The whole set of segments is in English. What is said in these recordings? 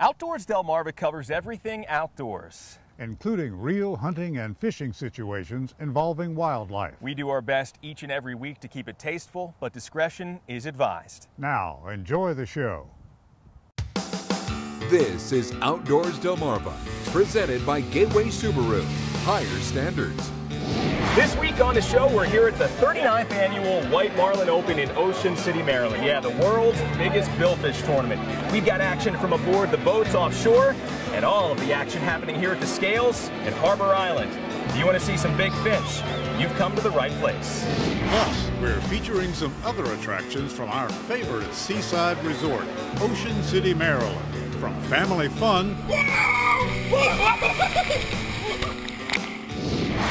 Outdoors Delmarva covers everything outdoors, including real hunting and fishing situations involving wildlife. We do our best each and every week to keep it tasteful, but discretion is advised. Now, enjoy the show. This is Outdoors Delmarva, presented by Gateway Subaru. Higher standards. This week on the show, we're here at the 39th annual White Marlin Open in Ocean City, Maryland. Yeah, the world's biggest billfish tournament. We've got action from aboard the boats offshore and all of the action happening here at the scales at Harbor Island. If you want to see some big fish, you've come to the right place. Plus, we're featuring some other attractions from our favorite seaside resort, Ocean City, Maryland. From family fun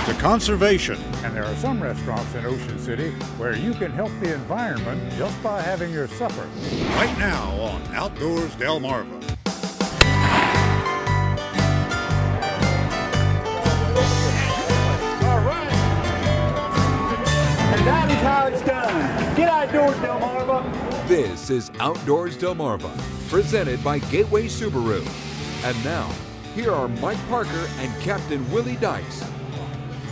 to conservation. And there are some restaurants in Ocean City where you can help the environment just by having your supper. Right now on Outdoors Delmarva. All right. And that is how it's done. Get outdoors, Delmarva. This is Outdoors Delmarva, presented by Gateway Subaru. And now, here are Mike Parker and Captain Willie Dice.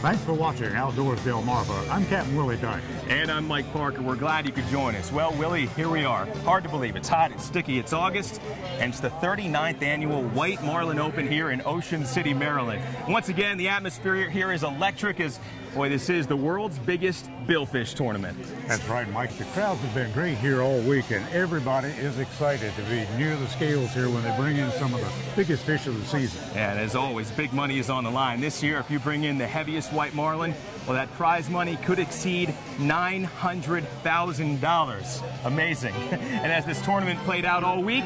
Thanks for watching Outdoors Delmarva. I'm Captain Willie Dice. And I'm Mike Parker. We're glad you could join us. Well, Willie, here we are. Hard to believe. It's hot, it's sticky, it's August, and it's the 39th annual White Marlin Open here in Ocean City, Maryland. Once again, the atmosphere here is electric as, boy, this is the world's biggest billfish tournament. That's right, Mike. The crowds have been great here all week, and everybody is excited to be near the scales here when they bring in some of the biggest fish of the season. And as always, big money is on the line. This year, if you bring in the heaviest white marlin, well, that prize money could exceed $900,000. Amazing. And as this tournament played out all week,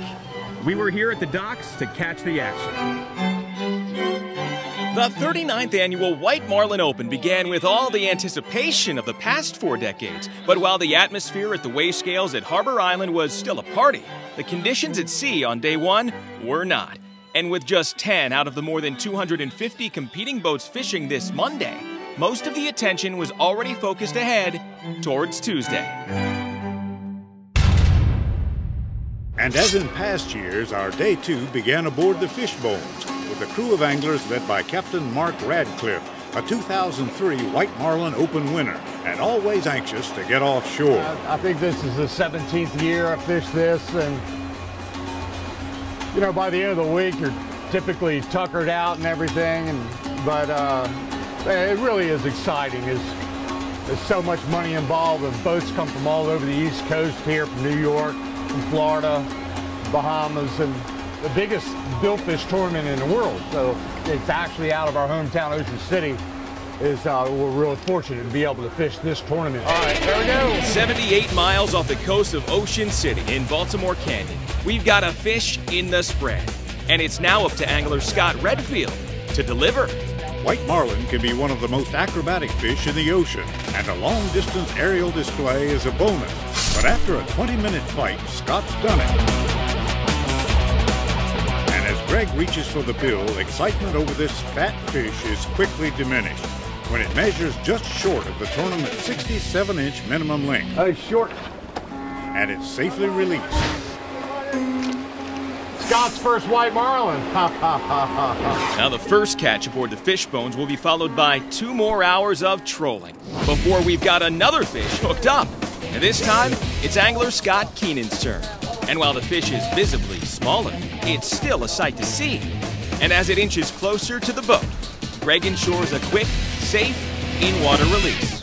we were here at the docks to catch the action. The 39th annual White Marlin Open began with all the anticipation of the past 4 decades. But while the atmosphere at the weigh scales at Harbor Island was still a party, the conditions at sea on day 1 were not. And with just 10 out of the more than 250 competing boats fishing this Monday, most of the attention was already focused ahead towards Tuesday. And as in past years, our day 2 began aboard the Fishbones with a crew of anglers led by Captain Mark Radcliffe, a 2003 White Marlin Open winner, and always anxious to get offshore. I think this is the 17th year I fished this, and you know, by the end of the week, you're typically tuckered out and everything, but it really is exciting. There's so much money involved, and boats come from all over the East Coast here, from New York, from Florida, Bahamas, and the biggest billfish tournament in the world. So it's actually out of our hometown, Ocean City. We're really fortunate to be able to fish this tournament. All right, there we go. 78 miles off the coast of Ocean City in Baltimore Canyon, we've got a fish in the spread. And it's now up to angler Scott Redfield to deliver. White marlin can be one of the most acrobatic fish in the ocean, and a long-distance aerial display is a bonus. But after a 20-minute fight, Scott's done it. And as Greg reaches for the bill, excitement over this fat fish is quickly diminished when it measures just short of the tournament's 67-inch minimum length. Oh, short. And it's safely released. Scott's first white marlin. Now the first catch aboard the Fishbones will be followed by 2 more hours of trolling before we've got another fish hooked up. And this time, it's angler Scott Keenan's turn. And while the fish is visibly smaller, it's still a sight to see. And as it inches closer to the boat, Greg ensures a quick, safe, in-water release.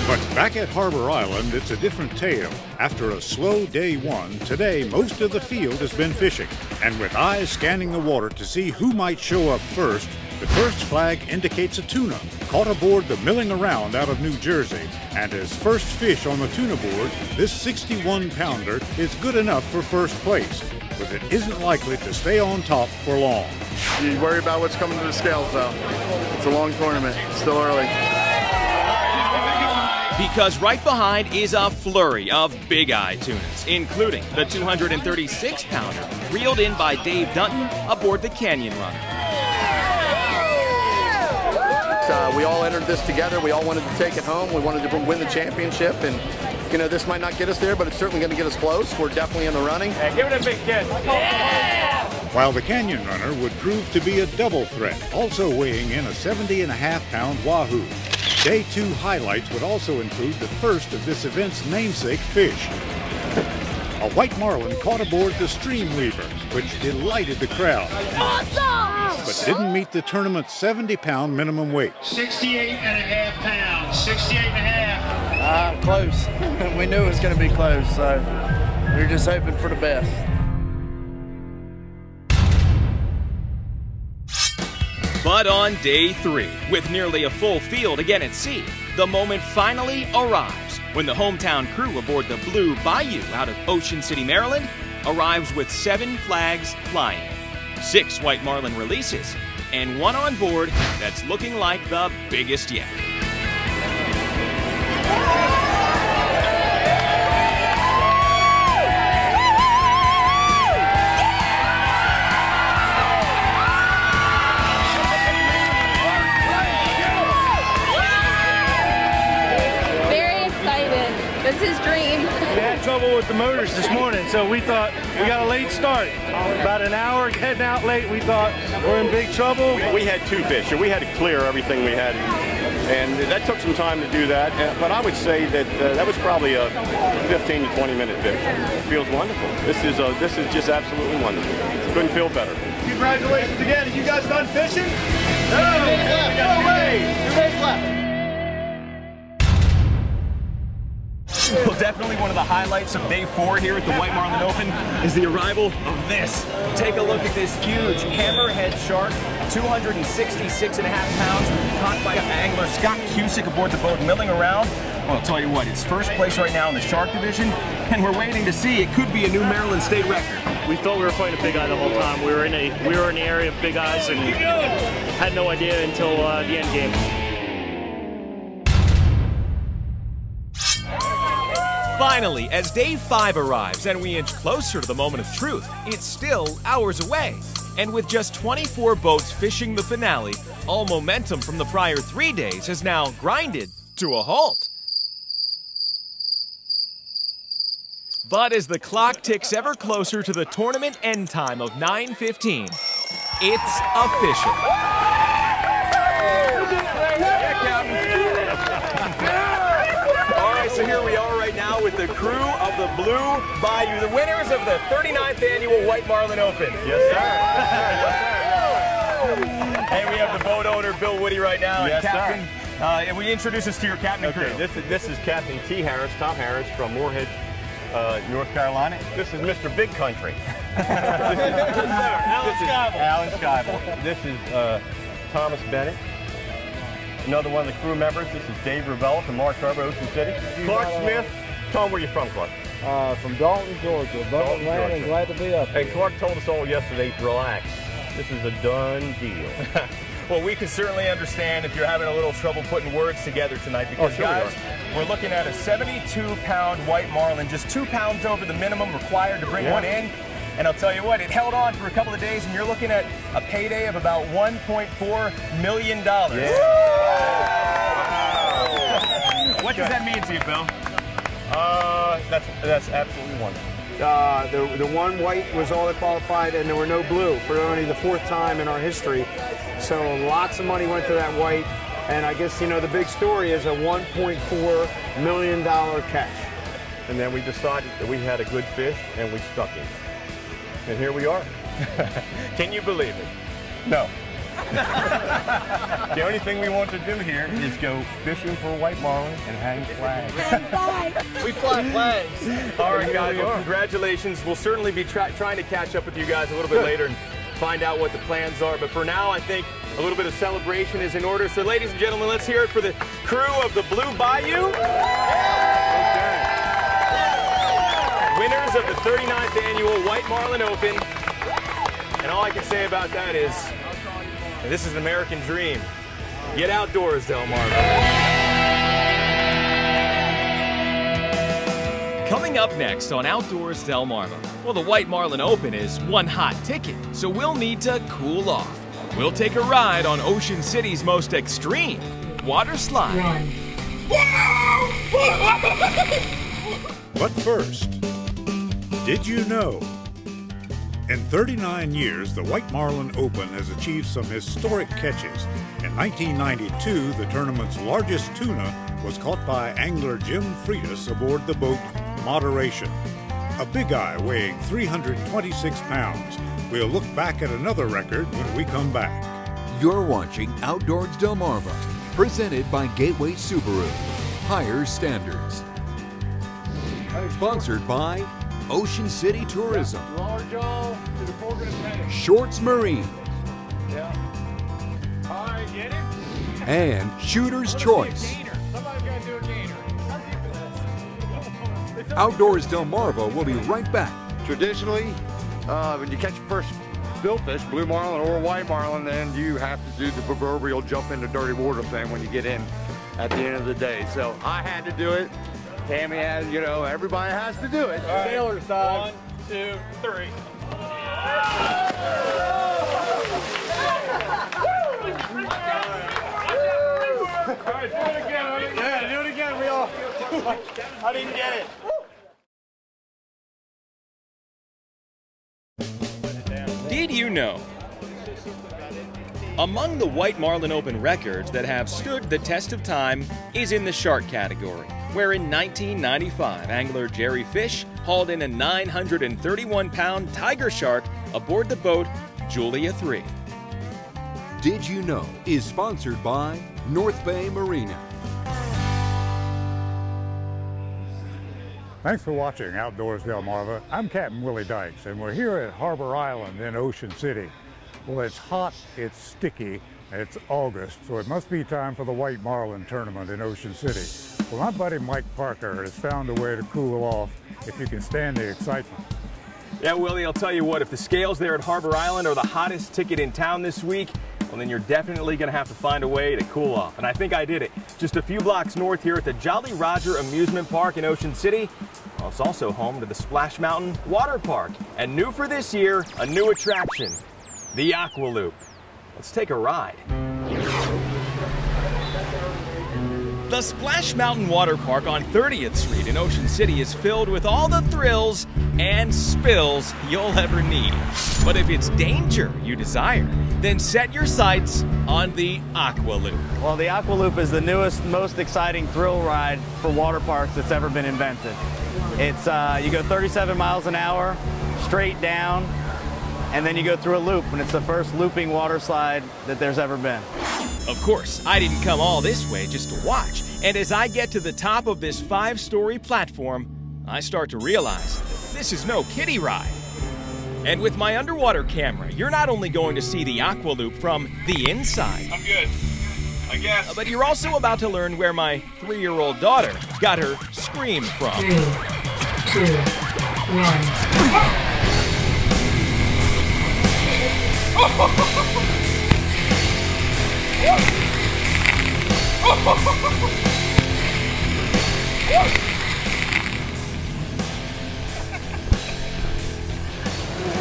But back at Harbor Island, it's a different tale. After a slow day 1, today most of the field has been fishing. And with eyes scanning the water to see who might show up first, the first flag indicates a tuna, caught aboard the Milling Around out of New Jersey. And as first fish on the tuna board, this 61-pounder is good enough for first place, but it isn't likely to stay on top for long. You worry about what's coming to the scales, though. It's a long tournament. It's still early. Because right behind is a flurry of big-eye tunas, including the 236-pounder reeled in by Dave Dunton aboard the Canyon Runner. We all entered this together. We all wanted to take it home. We wanted to win the championship, and you know, this might not get us there, but it's certainly going to get us close. We're definitely in the running. Hey, give it a big kiss. Yeah! While the Canyon Runner would prove to be a double threat, also weighing in a 70.5-pound wahoo. Day 2 highlights would also include the first of this event's namesake fish. A white marlin caught aboard the Stream Weaver, which delighted the crowd. Awesome! But didn't meet the tournament's 70-pound minimum weight. 68.5 pounds. 68.5. Close. We knew it was going to be close, so we were just hoping for the best. But on day 3, with nearly a full field again at sea, the moment finally arrives when the hometown crew aboard the Blue Bayou out of Ocean City, Maryland, arrives with 7 flags flying, 6 white marlin releases, and 1 on board that's looking like the biggest yet. It's his dream. We had trouble with the motors this morning, so we thought we got a late start. About an hour getting out late, we thought we're in big trouble. We had 2 fish, and we had to clear everything we had, and that took some time to do that. But I would say that that was probably a 15 to 20-minute fish. It feels wonderful. This is just absolutely wonderful. Couldn't feel better. Congratulations again. Are you guys done fishing? No. 2 days left. No way. 2 days left. Well, definitely one of the highlights of day 4 here at the White Marlin Open is the arrival of this. Take a look at this huge hammerhead shark, 266.5 pounds, caught by angler Scott Cusick aboard the boat milling around. Well, I'll tell you what, it's first place right now in the shark division, and we're waiting to see. It could be a new Maryland state record. We thought we were fighting a big eye the whole time. We were in the area of big eyes and had no idea until the end game. Finally, as day 5 arrives and we inch closer to the moment of truth, it's still hours away. And with just 24 boats fishing the finale, all momentum from the prior 3 days has now grinded to a halt. But as the clock ticks ever closer to the tournament end time of 9:15, it's official. All right, so here we are right now with the crew of the Blue Bayou, the winners of the 39th annual White Marlin Open. Yes, sir. And we have the boat owner, Bill Woody, right now. Yes, and Captain, and we introduce us to your captain and crew. This is Captain Tom Harris from Moorhead, North Carolina. This is Mr. Big Country. Alan Skyble. This is Thomas Bennett. Another one of the crew members. This is Dave Ravella from Marsh Harbor, Ocean City. Clark Smith. Tom, where are you from, Clark? From Dalton, Georgia. Dalton, and glad to be up here. And Clark told us all yesterday, relax. This is a done deal. Well, we can certainly understand if you're having a little trouble putting words together tonight because, guys, we're looking at a 72-pound white marlin, just 2 pounds over the minimum required to bring one in. And I'll tell you what, it held on for a couple of days, and you're looking at a payday of about $1.4 million. Yeah. What does that mean to you, Bill? That's absolutely wonderful. The one white was all that qualified, and there were no blue for only the 4th time in our history. So lots of money went to that white, and I guess, you know, the big story is a $1.4 million catch. And then we decided that we had a good fish, and we stuck him. And here we are. Can you believe it? No. The only thing we want to do here is go fishing for white marlin and hang flags. We fly flags. All right, guys, well, congratulations. We'll certainly be trying to catch up with you guys a little bit later and find out what the plans are. But for now, I think a little bit of celebration is in order. So, ladies and gentlemen, let's hear it for the crew of the Blue Bayou. Winners of the 39th annual White Marlin Open. And all I can say about that is, this is an American dream. Get outdoors, Delmarva. Coming up next on Outdoors Delmarva, well, the White Marlin Open is one hot ticket, so we'll need to cool off. We'll take a ride on Ocean City's most extreme water slide. But first, did you know? In 39 years, the White Marlin Open has achieved some historic catches. In 1992, the tournament's largest tuna was caught by angler Jim Freitas aboard the boat Moderation, a big eye weighing 326 pounds. We'll look back at another record when we come back. You're watching Outdoors Delmarva, presented by Gateway Subaru. Higher standards. Sponsored by Ocean City Tourism, Shorts Marine, and Shooter's Choice. Outdoors Delmarva will be right back. Traditionally, when you catch your first billfish, blue marlin or white marlin, then you have to do the proverbial jump into dirty water thing when you get in at the end of the day. So I had to do it. Tammy has, you know, everybody has to do it. Right. Sailor side. 1, 2, 3. All right, do it again, honey. Yeah, do it again. We all. I didn't get it. Did you know? Among the White Marlin Open records that have stood the test of time is in the shark category, where in 1995, angler Jerry Fish hauled in a 931-pound tiger shark aboard the boat Julia 3. Did You Know is sponsored by North Bay Marina. Thanks for watching Outdoors Delmarva. I'm Captain Willie Dykes, and we're here at Harbor Island in Ocean City. Well, it's hot, it's sticky, it's August, so it must be time for the White Marlin tournament in Ocean City. Well, my buddy Mike Parker has found a way to cool off if you can stand the excitement. Yeah, Willie, I'll tell you what, if the scales there at Harbor Island are the hottest ticket in town this week, well, then you're definitely going to have to find a way to cool off. And I think I did it. Just a few blocks north here at the Jolly Roger Amusement Park in Ocean City. Well, it's also home to the Splash Mountain Water Park. And new for this year, a new attraction, the Aqua Loop. Let's take a ride. The Splash Mountain Water Park on 30th Street in Ocean City is filled with all the thrills and spills you'll ever need. But if it's danger you desire, then set your sights on the Aqua Loop. Well, the Aqua Loop is the newest, most exciting thrill ride for water parks that's ever been invented. It's you go 37 miles an hour, straight down, and then you go through a loop, and it's the first looping water slide that there's ever been. Of course, I didn't come all this way just to watch. And as I get to the top of this 5-story platform, I start to realize this is no kiddie ride. And with my underwater camera, you're not only going to see the Aqua Loop from the inside. I'm good, I guess. But you're also about to learn where my 3-year-old daughter got her scream from. 3, 2, 1.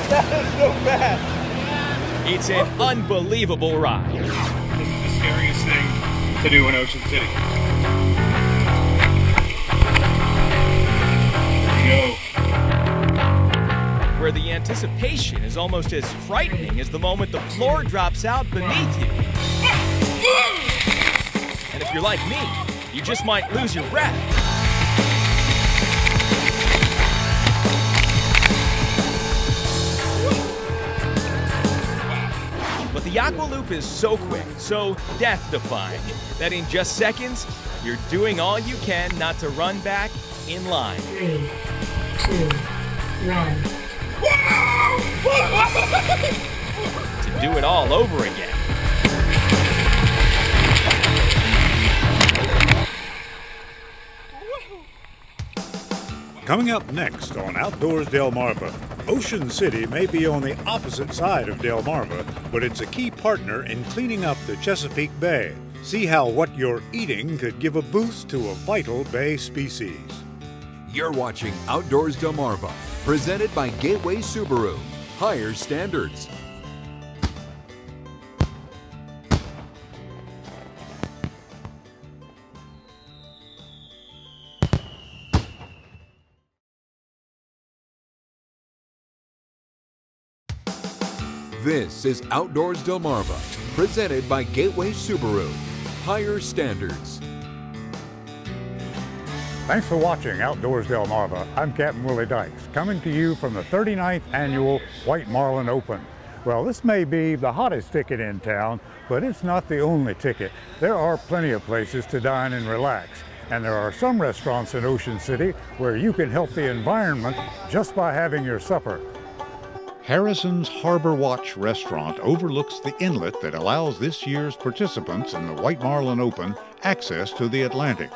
That is so fast. It's an unbelievable ride. This is the scariest thing to do in Ocean City. Here we go. Where the anticipation is almost as frightening as the moment the floor drops out beneath you. And if you're like me, you just might lose your breath. But the Aqua Loop is so quick, so death-defying, that in just seconds, you're doing all you can not to run back in line. 3, 2, 1. To do it all over again. Coming up next on Outdoors Delmarva, Ocean City may be on the opposite side of Delmarva, but it's a key partner in cleaning up the Chesapeake Bay. See how what you're eating could give a boost to a vital bay species. You're watching Outdoors Delmarva, presented by Gateway Subaru. Higher standards. This is Outdoors Delmarva, presented by Gateway Subaru. Higher standards. Thanks for watching Outdoors Delmarva. I'm Captain Willie Dykes, coming to you from the 39th Annual White Marlin Open. Well, this may be the hottest ticket in town, but it's not the only ticket. There are plenty of places to dine and relax, and there are some restaurants in Ocean City where you can help the environment just by having your supper. Harrison's Harbor Watch restaurant overlooks the inlet that allows this year's participants in the White Marlin Open access to the Atlantic.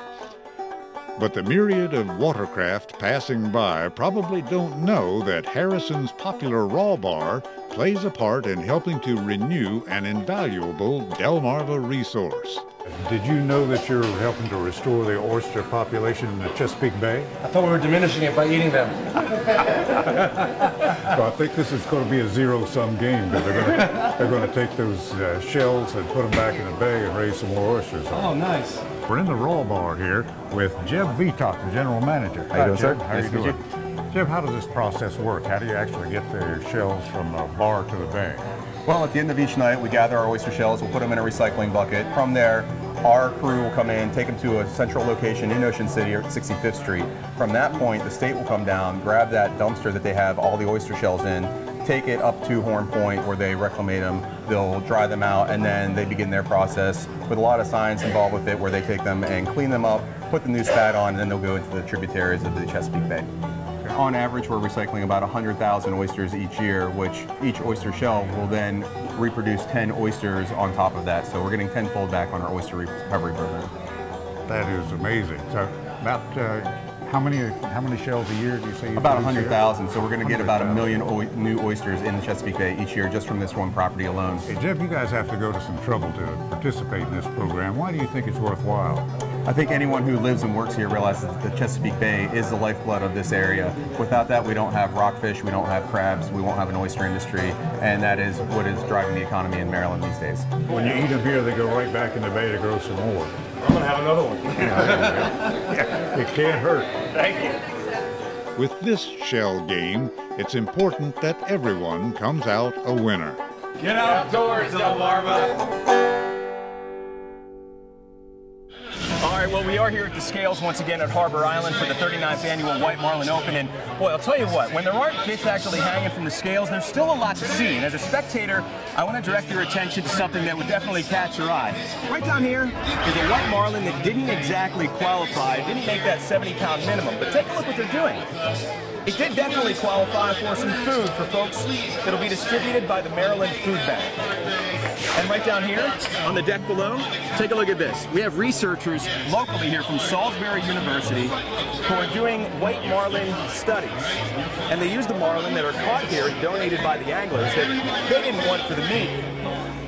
But the myriad of watercraft passing by probably don't know that Harrison's popular raw bar plays a part in helping to renew an invaluable Delmarva resource. Did you know that you're helping to restore the oyster population in the Chesapeake Bay? I thought we were diminishing it by eating them. Well, I think this is going to be a zero-sum game, because they're going to take those shells and put them back in the bay and raise some more oysters. Oh, nice. We're in the raw bar here with Jeb Vitok, the general manager. How you doing, sir? How are you doing? Jeb, how does this process work? How do you actually get the shells from the bar to the bay? Well, at the end of each night, we gather our oyster shells, we'll put them in a recycling bucket. From there, our crew will come in, take them to a central location in Ocean City or 65th Street. From that point, the state will come down, grab that dumpster that they have all the oyster shells in, take it up to Horn Point where they reclimate them, they'll dry them out, and then they begin their process with a lot of science involved with it, where they take them and clean them up, put the new spat on, and then they'll go into the tributaries of the Chesapeake Bay. On average, we're recycling about 100,000 oysters each year, which each oyster shell will then reproduce 10 oysters on top of that. So we're getting tenfold back on our oyster recovery program. That is amazing. So about how many shells a year do you say? About 100,000. So we're going to get about 1 million new oysters in the Chesapeake Bay each year just from this one property alone. Hey, Jeff, you guys have to go to some trouble to participate in this program. Why do you think it's worthwhile? I think anyone who lives and works here realizes that the Chesapeake Bay is the lifeblood of this area. Without that, we don't have rockfish, we don't have crabs, we won't have an oyster industry, and that is what is driving the economy in Maryland these days. When you eat them here, they go right back in the bay to grow some more. I'm going to have another one. Yeah, it can't hurt. Thank you. With this shell game, it's important that everyone comes out a winner. Get outdoors, Delmarva! All right, well, we are here at the scales once again at Harbor Island for the 39th Annual White Marlin Open, and boy, I'll tell you what, when there aren't fish actually hanging from the scales, there's still a lot to see, and as a spectator, I want to direct your attention to something that would definitely catch your eye. Right down here is a white marlin that didn't exactly qualify, didn't make that 70-pound minimum, but take a look what they're doing. It did definitely qualify for some food for folks that'll be distributed by the Maryland Food Bank. And right down here on the deck below, take a look at this. We have researchers locally here from Salisbury University who are doing white marlin studies. And they use the marlin that are caught here and donated by the anglers that they didn't want for the meat.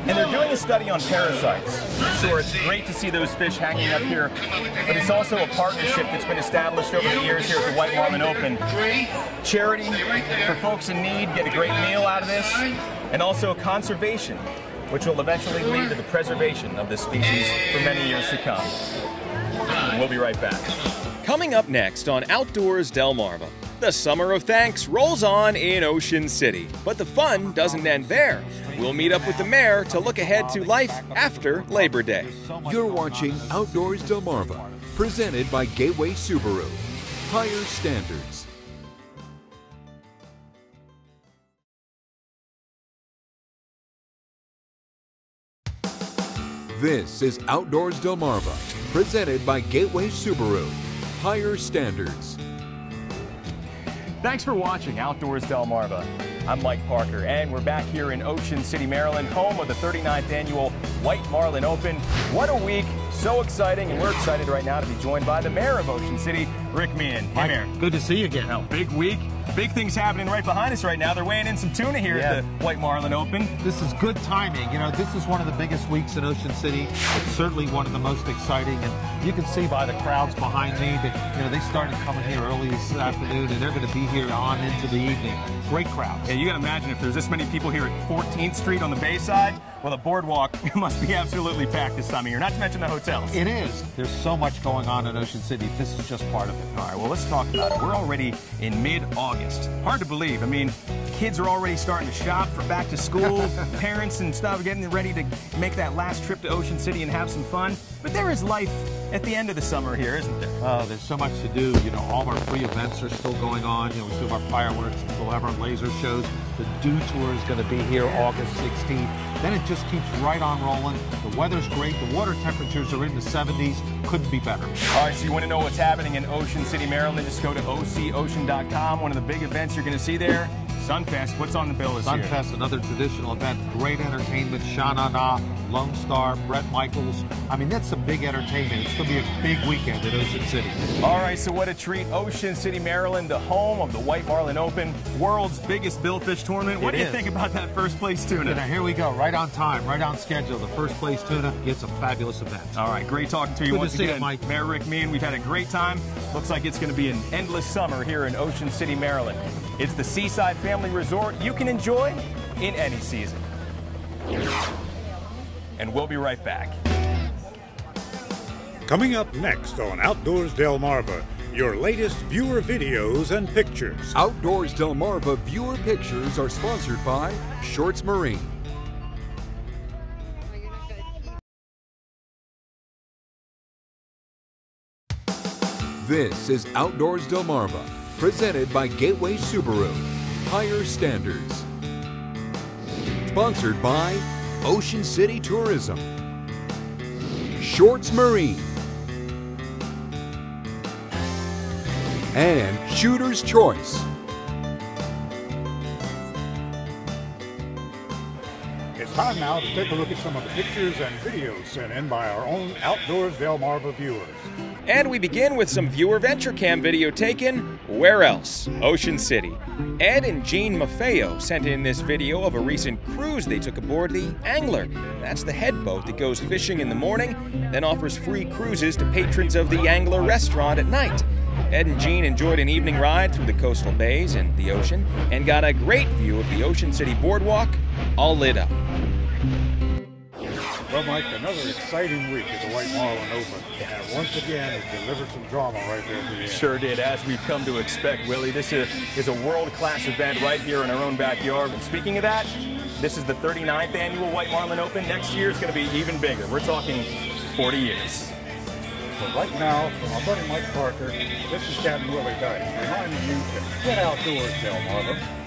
And they're doing a study on parasites. Sure, it's great to see those fish hanging up here, but it's also a partnership that's been established over the years here at the White Marlin Open. Charity for folks in need, get a great meal out of this, and also conservation, which will eventually lead to the preservation of this species for many years to come. And we'll be right back. Coming up next on Outdoors Delmarva, the Summer of Thanks rolls on in Ocean City, but the fun doesn't end there. We'll meet up with the mayor to look ahead to life after Labor Day. You're watching Outdoors Delmarva, presented by Gateway Subaru. Higher standards. This is Outdoors Delmarva, presented by Gateway Subaru. Higher standards. Thanks for watching Outdoors Delmarva. I'm Mike Parker, and we're back here in Ocean City, Maryland, home of the 39th Annual White Marlin Open. What a week. So exciting, and we're excited right now to be joined by the mayor of Ocean City, Rick Meehan. Hey, Mayor. Good to see you again. Now, big week. Big things happening right behind us right now. They're weighing in some tuna here at the White Marlin Open. This is good timing. You know, this is one of the biggest weeks in Ocean City. It's certainly one of the most exciting, and you can see by the crowds behind me that, you know, they started coming here early this afternoon, and they're going to be here on into the evening. Great crowds. Yeah, you can imagine if there's this many people here at 14th Street on the Bayside, well, the boardwalk must be absolutely packed this time of year, not to mention the hotel. hotels. It is. There's so much going on in Ocean City. This is just part of it. All right, well, let's talk about it. We're already in mid-August. Hard to believe. I mean, kids are already starting to shop for back to school. Parents and stuff are getting ready to make that last trip to Ocean City and have some fun. But there is life at the end of the summer here, isn't there? Oh, there's so much to do. You know, all of our free events are still going on. You know, we still have our fireworks, we still have our laser shows. The Dew Tour is going to be here August 16th. Then it just keeps right on rolling. The weather's great. The water temperatures are in the 70s. Couldn't be better. All right, so you want to know what's happening in Ocean City, Maryland? Just go to OCOcean.com. One of the big events you're going to see there, Sunfest. What's on the bill this year? Sunfest, another traditional event. Great entertainment. Sha Na Na, Lone Star, Bret Michaels. I mean, that's some big entertainment. It's going to be a big weekend at Ocean City. All right, so what a treat. Ocean City, Maryland, the home of the White Marlin Open, world's biggest billfish tournament. What do you think about that first place tuna? You know, here we go, right on time, right on schedule. The first place tuna gets a fabulous event. All right, great talking to you once again, Mike. Mayor Rick Meehan. We've had a great time. Looks like it's going to be an endless summer here in Ocean City, Maryland. It's the Seaside Family Resort you can enjoy in any season. And we'll be right back. Coming up next on Outdoors Delmarva, your latest viewer videos and pictures. Outdoors Delmarva viewer pictures are sponsored by Shorts Marine. This is Outdoors Delmarva, presented by Gateway Subaru. Higher standards. Sponsored by Ocean City Tourism. Shorts Marine. And Shooter's Choice. It's time now to take a look at some of the pictures and videos sent in by our own Outdoors Delmarva viewers. And we begin with some viewer venture cam video taken, where else? Ocean City. Ed and Jean Maffeo sent in this video of a recent cruise they took aboard the Angler. That's the head boat that goes fishing in the morning, then offers free cruises to patrons of the Angler restaurant at night. Ed and Jean enjoyed an evening ride through the coastal bays and the ocean, and got a great view of the Ocean City boardwalk, all lit up. Well, Mike, another exciting week at the White Marlin Open. And once again, it delivered some drama right there at the end. Sure did, as we've come to expect, Willie. This is a world-class event right here in our own backyard. And speaking of that, this is the 39th annual White Marlin Open. Next year is going to be even bigger. We're talking 40 years. So right now, for my buddy Mike Parker, this is Captain Willie Dykes reminding you to get outdoors, Delmarva.